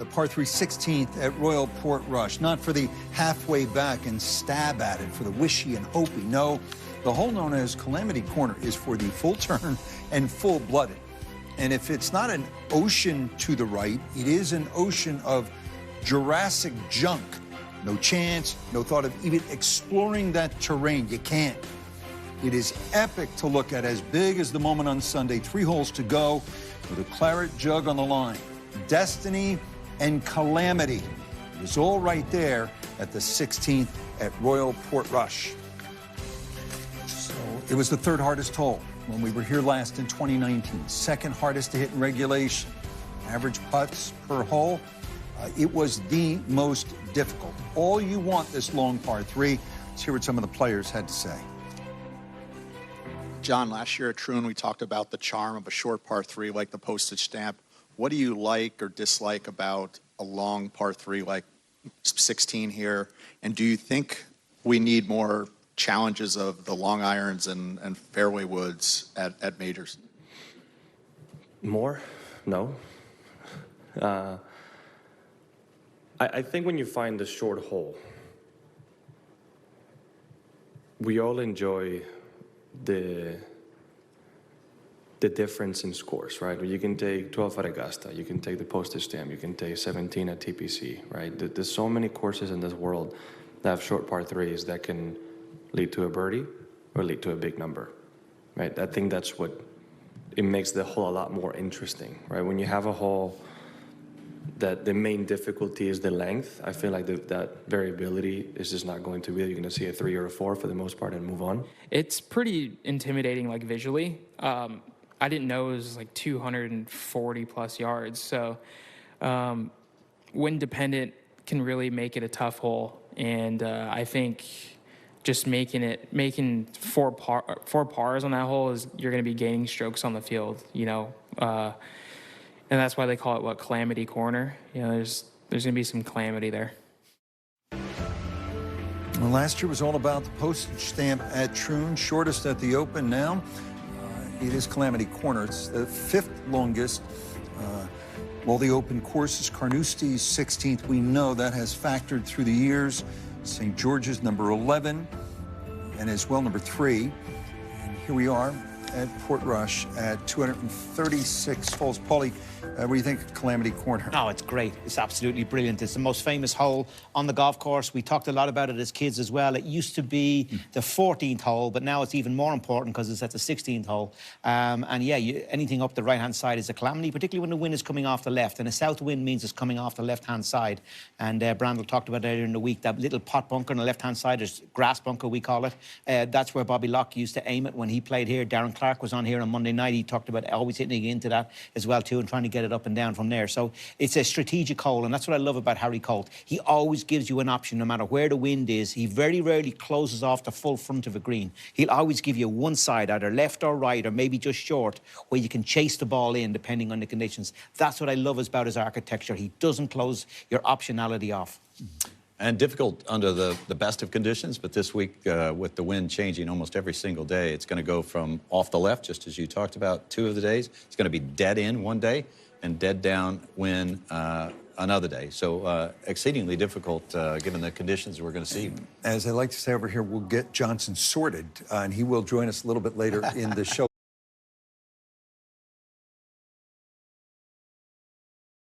the par 3 16th at Royal Portrush. Not for the halfway back and stab at it, for the wishy and hopey. No, the hole known as Calamity Corner is for the full turn and full-blooded. And if it's not an ocean to the right, it is an ocean of Jurassic junk. No chance, no thought of even exploring that terrain. You can't. It is epic to look at, as big as the moment on Sunday. 3 holes to go with a claret jug on the line. Destiny and calamity. It is all right there at the 16th at Royal Portrush. So it was the 3rd hardest hole when we were here last in 2019. 2nd hardest to hit in regulation. Average putts per hole. It was the most difficult. All you want this long par 3. Let's hear what some of the players had to say. Jon, last year at Troon, we talked about the charm of a short par 3 like the postage stamp. What do you like or dislike about a long par 3 like 16 here? And do you think we need more challenges of the long irons and fairway woods at majors? More? No. I think when you find the short hole, we all enjoy the difference in scores, right? You can take 12 at Augusta, you can take the postage stamp, you can take 17 at TPC, right? There's so many courses in this world that have short par 3s that can lead to a birdie or lead to a big number, right? I think that's what it makes the hole a lot more interesting, right? When you have a hole that the main difficulty is the length, I feel like that variability is just not going to be. You're going to see a 3 or a 4 for the most part and move on. It's pretty intimidating, like visually. I didn't know it was like 240 plus yards. So wind dependent can really make it a tough hole. And I think just making four pars on that hole is you're going to be gaining strokes on the field, you know. And that's why they call it, Calamity Corner. You know, there's going to be some calamity there. Well, last year was all about the postage stamp at Troon, shortest at the Open. Now it is Calamity Corner. It's the 5th longest. Well, the Open course is Carnousties 16th. We know that has factored through the years. St. George's number 11, and as well number 3. And here we are at Portrush at 236 holes. Paulie, what do you think of Calamity Corner? Oh, it's great. It's absolutely brilliant. It's the most famous hole on the golf course. We talked a lot about it as kids as well. It used to be the 14th hole, but now it's even more important because it's at the 16th hole. And yeah, anything up the right-hand side is a calamity, particularly when the wind is coming off the left. And a south wind means it's coming off the left-hand side. And Brandel talked about earlier in the week, that little pot bunker on the left-hand side, there's grass bunker, we call it. That's where Bobby Locke used to aim it when he played here. Darren Clark was on here on Monday night. He talked about always hitting into that as well, too, and trying to get it up and down from there. So it's a strategic hole, and that's what I love about Harry Colt. He always gives you an option no matter where the wind is. He very rarely closes off the full front of a green. He'll always give you one side, either left or right, or maybe just short, where you can chase the ball in depending on the conditions. That's what I love about his architecture. He doesn't close your optionality off. And difficult under the best of conditions, but this week, with the wind changing almost every single day, it's going to go from off the left, just as you talked about 2 of the days. It's going to be dead in one day and dead down wind another day. So exceedingly difficult given the conditions we're going to see. As I like to say over here, we'll get Johnson sorted, and he will join us a little bit later in the show.